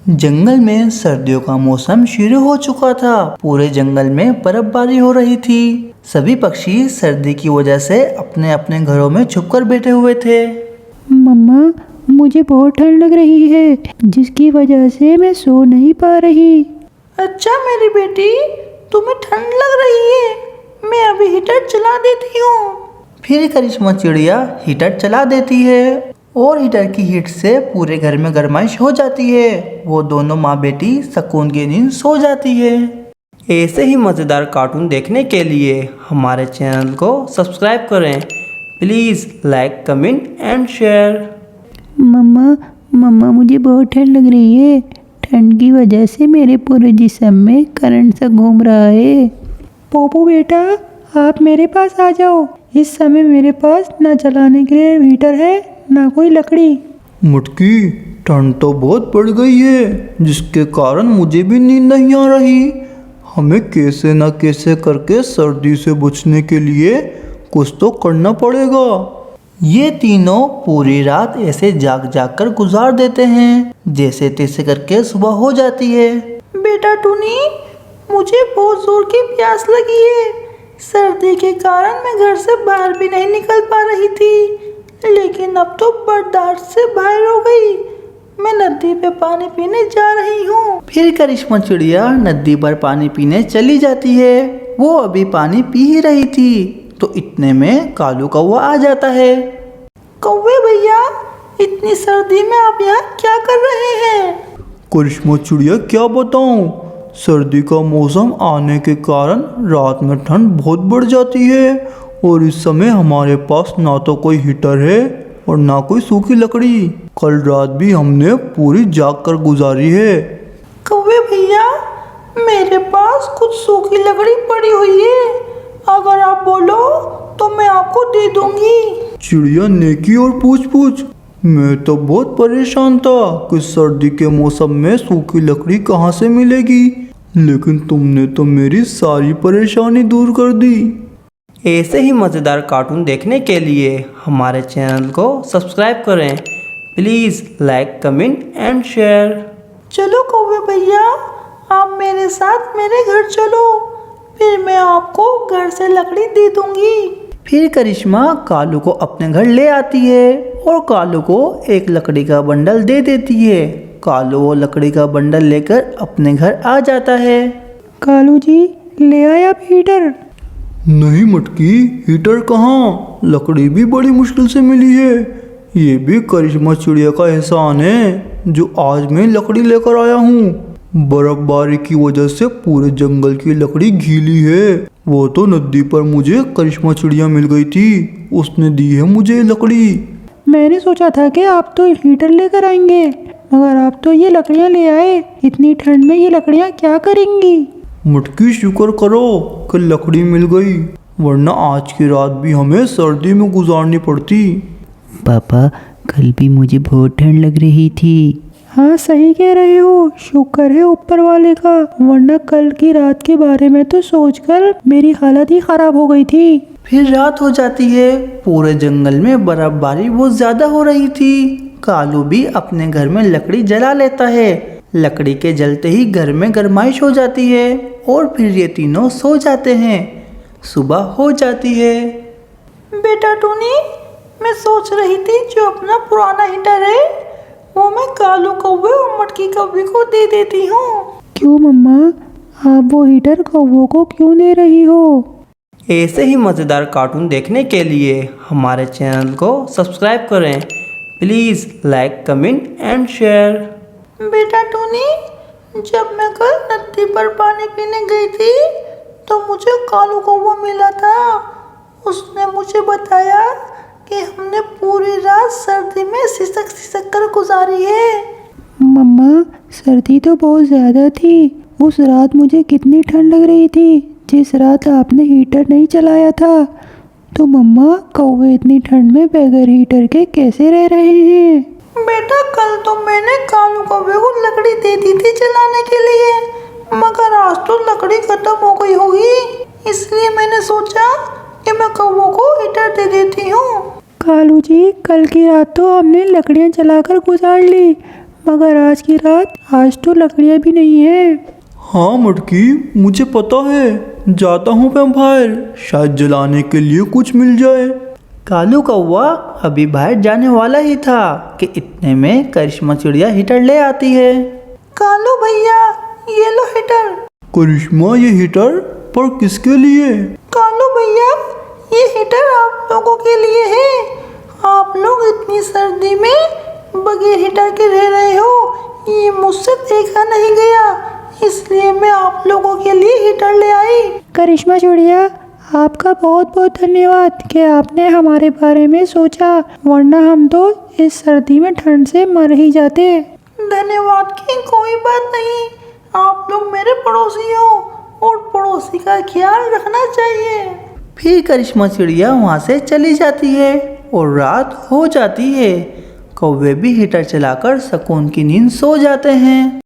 जंगल में सर्दियों का मौसम शुरू हो चुका था। पूरे जंगल में बर्फबारी हो रही थी। सभी पक्षी सर्दी की वजह से अपने अपने घरों में छुपकर बैठे हुए थे। मम्मा, मुझे बहुत ठंड लग रही है, जिसकी वजह से मैं सो नहीं पा रही। अच्छा मेरी बेटी, तुम्हें ठंड लग रही है, मैं अभी हीटर चला देती हूँ। फिर करिश्मा चिड़िया हीटर चला देती है और हीटर की हीट से पूरे घर में गर्माइश हो जाती है। वो दोनों माँ बेटी सुकून की नींद सो जाती है। ऐसे ही मज़ेदार कार्टून देखने के लिए हमारे चैनल को सब्सक्राइब करें। Please like, comment and share. मम्मा, मुझे बहुत ठंड लग रही है। ठंड की वजह से मेरे पूरे जिस्म में करंट सा घूम रहा है। पोपू बेटा, आप मेरे पास आ जाओ। इस समय मेरे पास ना चलाने के लिए हीटर है, ना कोई लकड़ी। मुटकी, ठंड तो बहुत बढ़ गई है, जिसके कारण मुझे भी नींद नहीं आ रही। हमें कैसे न कैसे करके सर्दी से बचने के लिए कुछ तो करना पड़ेगा। ये तीनों पूरी रात ऐसे जाग जाग कर गुजार देते हैं। जैसे तैसे करके सुबह हो जाती है। बेटा टूनी, मुझे बहुत जोर की प्यास लगी है। सर्दी के कारण मैं घर से बाहर भी नहीं निकल पा रही थी, लेकिन अब तो बर्दाश्त से बाहर हो गई। मैं नदी पे पानी पीने जा रही हूँ। फिर करिश्मा चिड़िया नदी पर पानी पीने चली जाती है। वो अभी पानी पी ही रही थी तो इतने में कालू कौवा आ जाता है। कौवे भैया, इतनी सर्दी में आप यहाँ क्या कर रहे हैं? करिश्मा चिड़िया क्या बताऊँ, सर्दी का मौसम आने के कारण रात में ठंड बहुत बढ़ जाती है और इस समय हमारे पास ना तो कोई हीटर है और ना कोई सूखी लकड़ी। कल रात भी हमने पूरी जाग कर गुजारी है। कौवे भैया, मेरे पास कुछ सूखी लकड़ी पड़ी हुई है, अगर आप बोलो तो मैं आपको दे दूंगी। चिड़िया नेकी और पूछ मैं तो बहुत परेशान था कि सर्दी के मौसम में सूखी लकड़ी कहाँ से मिलेगी, लेकिन तुमने तो मेरी सारी परेशानी दूर कर दी। ऐसे ही मज़ेदार कार्टून देखने के लिए हमारे चैनल को सब्सक्राइब करें। Please like, comment and share. चलो कौवे भैया, आप मेरे साथ मेरे घर चलो, फिर मैं आपको घर से लकड़ी दे दूंगी। फिर करिश्मा कालू को अपने घर ले आती है और कालू को एक लकड़ी का बंडल दे देती है। कालू वो लकड़ी का बंडल लेकर अपने घर आ जाता है। कालू जी, ले आए आप हीटर? नहीं मटकी, हीटर कहाँ, लकड़ी भी बड़ी मुश्किल से मिली है। ये भी करिश्मा चिड़िया का एहसान है जो आज मैं लकड़ी लेकर आया हूँ। बर्फबारी की वजह से पूरे जंगल की लकड़ी गीली है। वो तो नदी पर मुझे करिश्मा चिड़िया मिल गई थी, उसने दी है मुझे लकड़ी। मैंने सोचा था कि आप तो हीटर लेकर आएंगे, मगर आप तो ये लकड़ियाँ ले आए। इतनी ठंड में ये लकड़ियाँ क्या करेंगी? मटकी, शुक्र करो कि लकड़ी मिल गई, वरना आज की रात भी हमें सर्दी में गुजारनी पड़ती। पापा, कल भी मुझे बहुत ठंड लग रही थी। हाँ, सही कह रहे हो, शुक्र है ऊपर वाले का, वरना कल की रात के बारे में तो सोचकर मेरी हालत ही खराब हो गई थी। फिर रात हो जाती है। पूरे जंगल में बर्फबारी बहुत ज्यादा हो रही थी। कालू भी अपने घर में लकड़ी जला लेता है। लकड़ी के जलते ही घर में गर्माइश हो जाती है और फिर ये तीनों सो जाते हैं। सुबह हो जाती है। बेटा टूनी, मैं सोच रही थी जो अपना पुराना हीटर है वो मैं कालू कौवे और मटकी कौवे को दे देती हूँ। क्यों मम्मा, आप वो हीटर कौवों को क्यों दे रही हो? ऐसे ही मज़ेदार कार्टून देखने के लिए हमारे चैनल को सब्सक्राइब करें। Please like, comment and share. बेटा टूनी, जब मैं कल नदी पर पानी पीने गई थी तो मुझे कालू कौवा मिला था। उसने मुझे बताया कि हमने पूरी रात सर्दी में सिसक सिसक कर गुजारी है। मम्मा, सर्दी तो बहुत ज़्यादा थी। उस रात मुझे कितनी ठंड लग रही थी, जिस रात आपने हीटर नहीं चलाया था। तो मम्मा, कौवे इतनी ठंड में बगैर हीटर के कैसे रह रहे हैं? बेटा, कल तो मैंने कालू कौवे को लकड़ी दे दी थी जलाने के लिए, मगर आज तो लकड़ी खत्म हो गई होगी, इसलिए मैंने सोचा कि मैं कौवों को हीटर दे देती हूँ। कालू जी, कल की रात तो हमने लकड़ियाँ जलाकर गुजार ली, मगर आज की रात, आज तो लकड़ियाँ भी नहीं है। हाँ मटकी, मुझे पता है। जाता हूँ मैं बाहर, शायद जलाने के लिए कुछ मिल जाए। कालू कौवा अभी बाहर जाने वाला ही था कि इतने में करिश्मा चिड़िया हीटर ले आती है। कालू भैया, ये लो हीटर। करिश्मा, ये हीटर पर किसके लिए? कालू भैया, ये हीटर आप लोगों के लिए है। आप लोग इतनी सर्दी में बगैर हीटर के रह रहे हो, ये मुझसे देखा नहीं गया, इसलिए मैं आप लोगों के लिए हीटर ले आई। करिश्मा चिड़िया, आपका बहुत बहुत धन्यवाद कि आपने हमारे बारे में सोचा, वरना हम तो इस सर्दी में ठंड से मर ही जाते। धन्यवाद की कोई बात नहीं, आप लोग मेरे पड़ोसी हो और पड़ोसी का ख्याल रखना चाहिए। फिर करिश्मा चिड़िया वहाँ से चली जाती है और रात हो जाती है। कौवे भी हीटर चलाकर सुकून की नींद सो जाते हैं।